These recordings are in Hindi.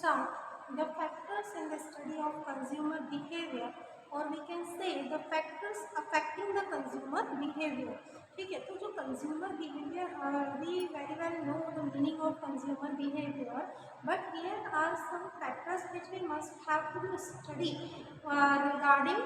start the factors in the study of consumer behavior, और we can say the factors affecting the consumer behavior. ठीक है, तो जो consumer behavior, we very well know the meaning of consumer behavior, but here are some factors which we must have to study regarding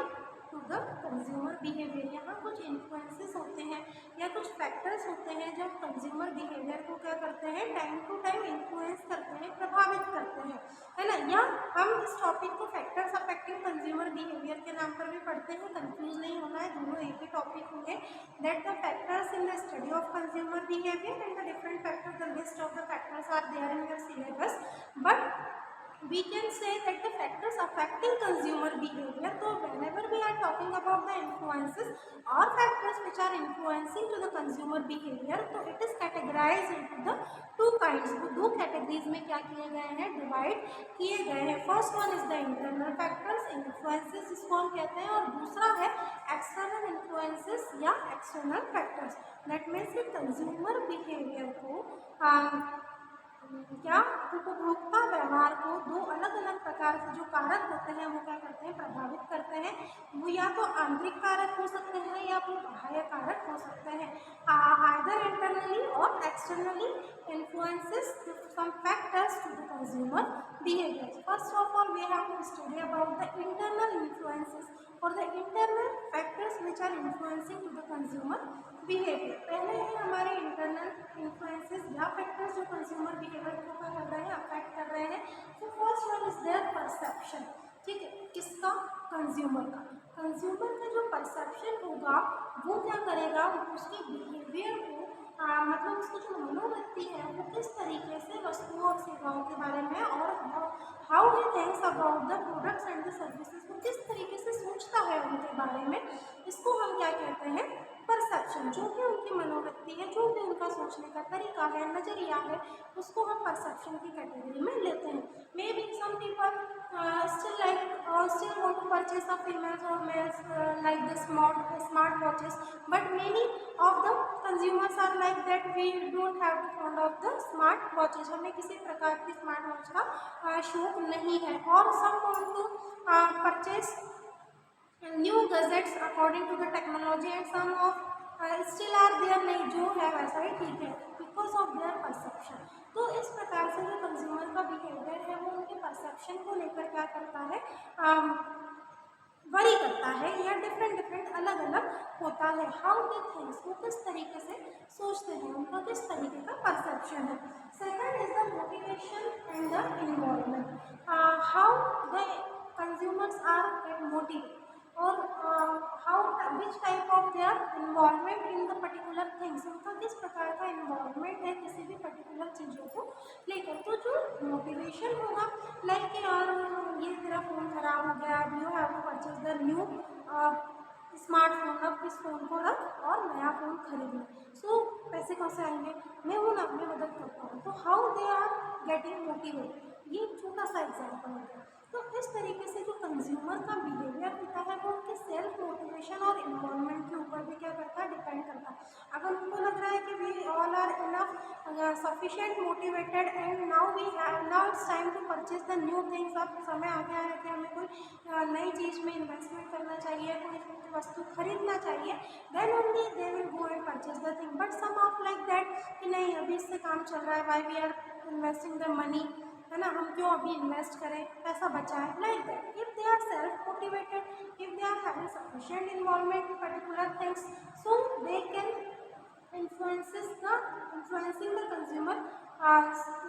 to the consumer behaviour. यहाँ कुछ इन्फ्लुएंसेस होते हैं या कुछ फैक्टर्स होते हैं जो कंज्यूमर बिहेवियर को क्या करते हैं, टाइम टू टाइम इन्फ्लुएंस करते हैं, प्रभावित करते हैं, है ना. या हम इस टॉपिक को फैक्टर्स अफेक्टिंग कंज्यूमर बिहेवियर के नाम पर भी पढ़ते हैं. कंफ्यूज नहीं होना है, दोनों एक ही टॉपिक होंगे. That the factors in the study of consumer behaviour and the different factors, the list of the factors are there in your syllabus. But we can say that the factors affecting consumer behavior, so whenever we are talking about the influences or factors which are influencing to the consumer behavior, so it is categorized into the two kinds. तो दो कैटेगरीज में क्या किए गए हैं, डिवाइड किए गए हैं. First one is the internal factors, influences जिसको हम कहते हैं, और दूसरा है एक्सटर्नल इन्फ्लुएंसेस या एक्सटर्नल फैक्टर्स. दैट मीन्स कि कंज्यूमर बिहेवियर को क्या उपभोक्ता व्यवहार को दो अलग अलग प्रकार से जो कारक होते हैं वो क्या करते हैं, प्रभावित करते हैं. वो या तो आंतरिक कारक हो सकते हैं या वो बाह्य कारक हो सकते हैं. आइदर इंटरनली और externally influences some factors to the consumer behaviour. First of all we have to study about the internal influences और the internal factors which are influencing to the consumer behaviour. पहले है हमारे इंटरनल इन्फ्लुएंसेस या फैक्टर्स जो कंज्यूमर बिहेवियर को क्या कर रहे हैं, अफेक्ट कर रहे हैं. तो first one is their perception. ठीक है, किसका, कंज्यूमर का. कंज्यूमर का जो परसेप्शन होगा वो क्या करेगा, उसके बिहेवियर को मतलब उसकी जो मनोवृत्ति है वो किस तरीके से वस्तुओं और सेवाओं के बारे में और how he thinks about the products and the services, वो किस तरीके से सोचता है उनके बारे में, इसको हम क्या कहते हैं, परसेप्शन. जो भी उनकी मनोवृत्ति है, जो भी उनका सोचने का तरीका है, नज़रिया है, उसको हम परसेप्शन की कैटेगरी में लेते हैं. Maybe some people still want to purchase of females or males like the smart watches, but many of the consumers are like that we don't have to fond of the smart watches. हमें किसी प्रकार की स्मार्ट वॉच का शौक नहीं है. और some want to purchase new gadgets according to the technology and some of still are there, नहीं जो है वैसा ही ठीक है, बिकॉज ऑफ देयर परसेप्शन. तो इस प्रकार से जो कंज्यूमर का बिहेवियर है वो उनके परसेप्शन को लेकर क्या करता है, वरी करता है या डिफरेंट अलग अलग होता है. हाउ दे थिंक्स, वो किस तरीके से सोचते हैं, उनका किस तरीके का परसेप्शन है. Second is the motivation and the involvement. How the consumers are get motivated और which type of their involvement in the particular things, उनका किस प्रकार का इन्वॉल्वमेंट है किसी भी पर्टिकुलर चीज़ों को लेकर. तो जो मोटिवेशन होगा, लाइक कि यार ये तेरा फ़ोन ख़राब हो गया, you have to purchase the new smartphone, अब इस फ़ोन को रख और नया फ़ोन खरीद ले. सो पैसे कहाँ से आएंगे, मैं हूँ ना, मैं मदद करता हूँ. तो how they are getting motivate, ये छोटा सा एग्जाम्पल हो गया. तो इस तरीके से जो कंज्यूमर का बिहेवियर होता है वो उनके सेल्फ मोटिवेशन और इन्वॉल्वमेंट के ऊपर भी क्या करता है, डिपेंड करता है. अगर उनको लग रहा है कि we all are enough sufficient motivated and now it's time to purchase the new things, अब समय आ गया है कि हमें कोई नई चीज़ में इन्वेस्टमेंट करना चाहिए, कोई वस्तु खरीदना चाहिए, then only they will go and purchase the thing. But some of like that कि नहीं अभी इससे काम चल रहा है, why we are investing the money, है ना, हम क्यों अभी इन्वेस्ट करें, पैसा बचाएं, like that. If they are self motivated, if they are having sufficient involvement in particular things, so they can influencing the consumer,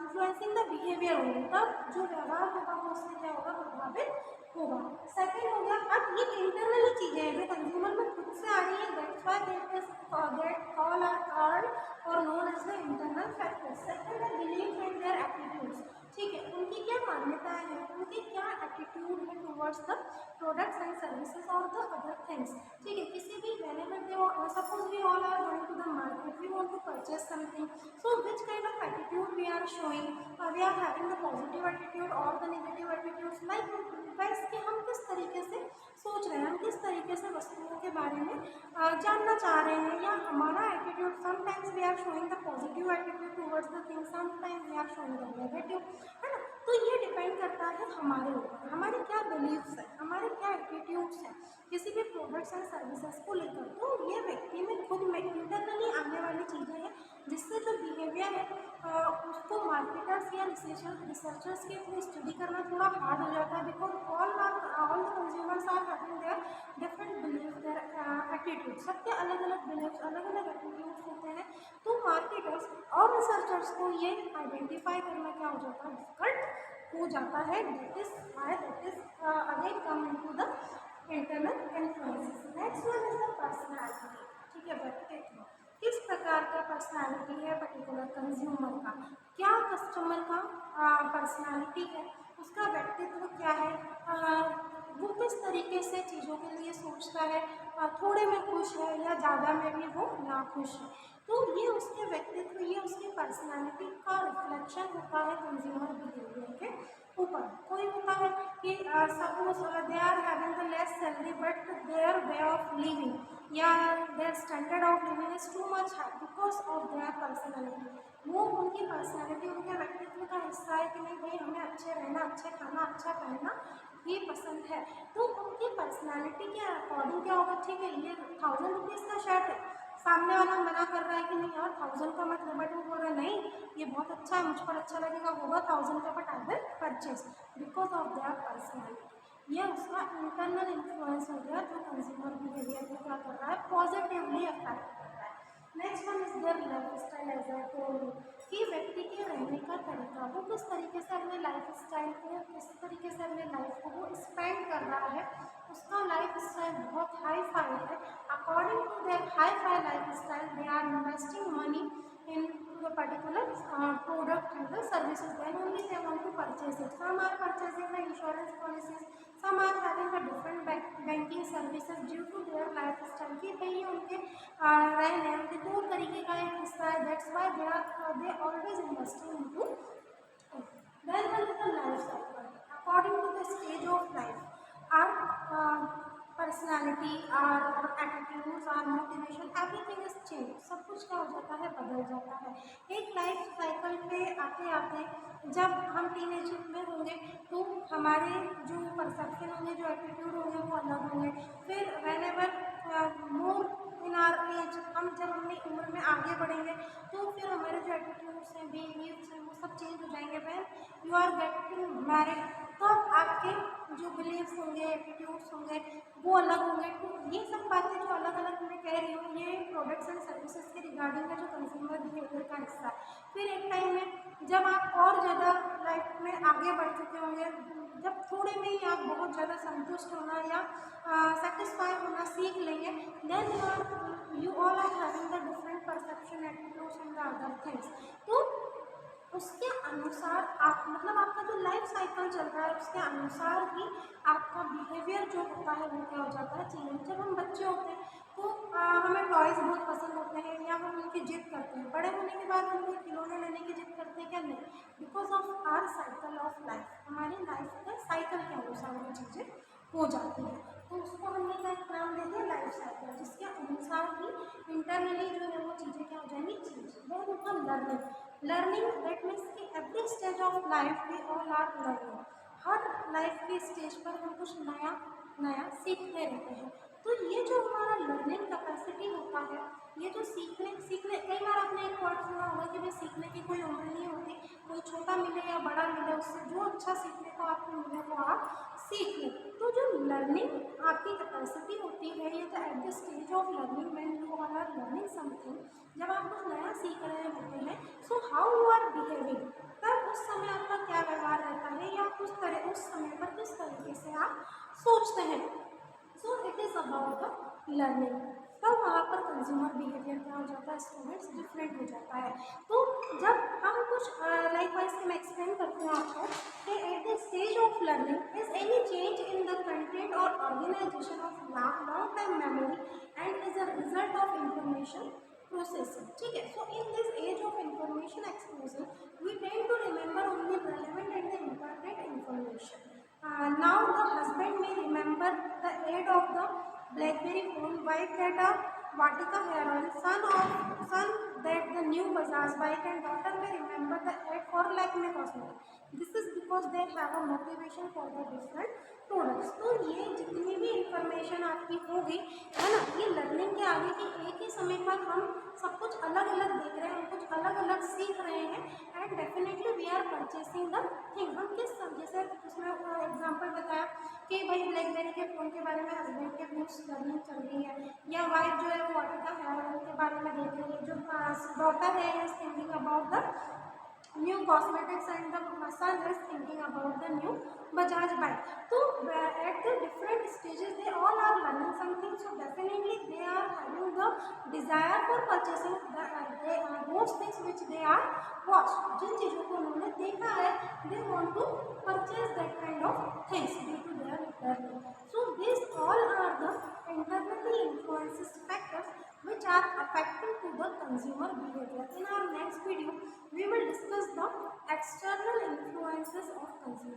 influencing the behavior होगा, तब जो व्यवहार होगा वो उससे क्या होगा, प्रभावित होगा. सेकेंड हो गया, अब ये इंटरनली चीज़ें हैं जो कंज्यूमर में खुद से आ रही है, that's why that all are called और known as the internal factors. Second है बिलीव इन देयर एटीट्यूड्स. ठीक है, उनकी क्या मान्यताएं हैं, उनकी क्या एटीट्यूड है towards the products and services और द अदर थिंग्स. ठीक है, किसी भी whenever they suppose we all are going to the market, we want to purchase something, so which kind of attitude we are showing, we are having the positive attitude or the negative attitudes, like वैसे कि हम किस तरीके से सोच रहे हैं, हम किस तरीके से वस्तुओं के बारे में जानना चाह रहे हैं, या हमारा attitude, sometimes we are showing the positive attitude towards the thing, sometimes we are showing the negative, है ना. तो ये डिपेंड करता हमारे ऊपर, हमारे क्या बिलीव्स हैं, हमारे क्या एटीट्यूड्स हैं किसी भी प्रोडक्ट्स एंड सर्विसेज को लेकर। तो ये व्यक्ति में खुद में इंटरनली आने वाली चीज़ें हैं, जिससे जो बिहेवियर है उसको मार्केटर्स या रिसर्चर्स के थ्रू स्टडी करना थोड़ा हार्ड हो जाता है, because all the consumers are having their different believes, their attitude, सबके अलग अलग बिलीव्स, अलग अलग एटीट्यूड्स होते हैं। तो मार्केटर्स और रिसर्चर्स को ये आइडेंटिफाई करना क्या हो जाता है, डिफिकल्ट हो जाता है। That is again come into the internal influences. Next one is the personality. ठीक है, व्यक्तित्व, किस प्रकार का पर्सनैलिटी है पर्टिकुलर कंज्यूमर का, क्या कस्टमर का पर्सनैलिटी है, उसका व्यक्तित्व क्या है, वो किस तरीके से चीज़ों के लिए सोचता है, थोड़े में खुश है या ज़्यादा में भी वो ना खुश है। तो ये उसके व्यक्तित्व, ये उसकी पर्सनैलिटी का रिफ्लेक्शन होता है कंज्यूमर बिहेवियर के ऊपर। कोई होता है कि suppose they are having the less salary but their way of living या their standard of living is too much high because of their personality. वो उनकी पर्सनैलिटी, उनके व्यक्तित्व का हिस्सा है कि नहीं भाई हमें अच्छे रहना, अच्छे खाना, अच्छा पहनना ये पसंद है। तो उनकी पर्सनैलिटी के अकॉर्डिंग क्या होगा, ठीक है ये 1000 रुपीज़ का शर्ट है, सामने वाला मना कर रहा है कि नहीं यार 1000 का मत ले, बट वो बोल रहा है नहीं ये बहुत अच्छा है, मुझ पर अच्छा लगेगा, होगा 1000 का but I will purchase because of their personality. यह उसका इंटरनल इन्फ्लुएंस हो गया जो कंज्यूमर बिहेवियर को क्या कर रहा है, पॉजिटिवली अफेक्ट कर रहा है। Next one is their life style. As I told कि व्यक्ति के रहने का तरीका, वो किस तरीके से अपने लाइफ स्टाइल को, किस तरीके से अपने लाइफ को वो स्पेंड कर रहा है, उसका लाइफ स्टाइल बहुत हाई फाई है। According to their hi fi life style they are investing money in the particular product and the services, then only they want to purchase it. Some are purchasing the insurance policies, some are having a different banking services due to their lifestyle कि भाई ये उनके रहने, उनके तौर तरीके का एक हिस्सा है, that's why they always investing into it. Then one is the life cycle. According to the stage of life, our personality, और एटीट्यूड्स, और मोटिवेशन, एवरीथिंग इज चेंज, सब कुछ क्या हो जाता है, बदल जाता है। एक लाइफ साइकिल पे आते आते जब हम टीनेज में होंगे तो हमारे जो परसेप्शन होंगे, जो एटीट्यूड होंगे वो अलग होंगे। फिर whenever more in our age, हम जब अपनी उम्र में आगे बढ़ेंगे तो फिर हमारे जो एटीट्यूड्स हैं, बिहेवियर्स हैं, वो सब चेंज हो जाएंगे। When you are getting married तो आपके जो बिलीव्स होंगे, एटीट्यूड्स होंगे वो अलग होंगे। तो ये सब बातें जो अलग अलग मैं कह रही हूँ, ये प्रोडक्ट्स एंड सर्विसेज के रिगार्डिंग है जो कंज्यूमर बिहेवियर का हिस्सा है। फिर एक टाइम में जब आप और ज़्यादा लाइफ में आगे बढ़ चुके होंगे, जब थोड़े में ही आप बहुत ज़्यादा संतुष्ट होना या सेटिस्फाई होना सीख लेंगे, then you all are having the different perception, attitudes and the other things. तो उसके अनुसार आप, मतलब आपका जो लाइफ साइकिल चल रहा है उसके अनुसार ही आपका बिहेवियर जो होता है वो क्या हो जाता है, चेंज। जब हम बच्चे होते हैं तो हमें टॉयज़ बहुत पसंद होते हैं या हम उनकी जिद करते हैं, बड़े होने के बाद हम कोई खिलौने लेने की जिद करते हैं क्या, नहीं, because of our cycle of life, हमारी लाइफ के साइकिल के अनुसार वो चीज़ें हो जाती हैं। तो उसको हमने क्या एक नाम दे दिया, लाइफ साइकिल, जिसके अनुसार ही इंटरनली जो है वो चीज़ें क्या हो जाएंगी, चेंज। देन होगा लर्निंग। लर्निंग दैट मीन्स कि every stage of life we all are learning, हर लाइफ के स्टेज पर हम कुछ नया नया सीखते रहते हैं। तो ये जो हमारा लर्निंग कैपेसिटी होता है, ये जो सीखने कई बार आपने एक वर्ड सुना होगा कि भाई सीखने की कोई उम्र नहीं होती, कोई छोटा मिले या बड़ा मिले, उससे जो अच्छा सीखने को आपको मिले वो आप सीख लें। तो जो लर्निंग आपकी कैपेसिटी होती है, ये तो at the stage of learning when you are learning something, जब आप कुछ नया सीख रहे होते हैं, so how you are behaving, तब उस समय आपका क्या व्यवहार रहता है या उस समय पर किस तरीके से आप सोचते हैं। So it is about the learning. तब वहाँ पर कंज्यूमर बिहेवियर क्या हो जाता है, स्टूडेंट्स डिफरेंट हो जाता है। तो जब हम कुछ लाइक वाइज मैं एक्सप्लेन करती हूँ आपको कि at the stage of learning is any change in the content और organisation of long time memory and is a result of information processing. ठीक है, so in this age of information explosion we tend to remember only relevant and the important information. Now the husband may remember the aid of the BlackBerry phone, wife that a Vatika hair oil, son that the new Bajaj bike, and daughter may remember the ad for Lakme cosmetics. This is because they have a motivation for the different products. तो ये जितनी भी इंफॉर्मेशन आपकी होगी है ना, ये लर्निंग के आगे की एक ही समय पर हम सब कुछ अलग अलग देख रहे हैं, हम कुछ अलग अलग सीख रहे हैं and definitely we are purchasing the thing. हम किस जैसे उसमें एग्जांपल बताया कि भाई ब्लैकबेरी के फ़ोन के बारे में हस्बैंड के व्यूज लर्निंग चल रही है, या वाइफ जो है वो वाटर का हेयर ऑयल के बारे में देख रही है, जो डॉटर है is thinking about the new cosmetics and the son is thinking about the new Bajaj bike. So at the different stages they all are learning something, so definitely they are having the desire for purchasing those things which they are watched, जिन चीज़ों को उन्होंने देखा है, they want to purchase that kind of things due to their learning. So these all are the internally influences factors which are affecting to the consumer behavior. In our next video we will discuss the external influences of consumer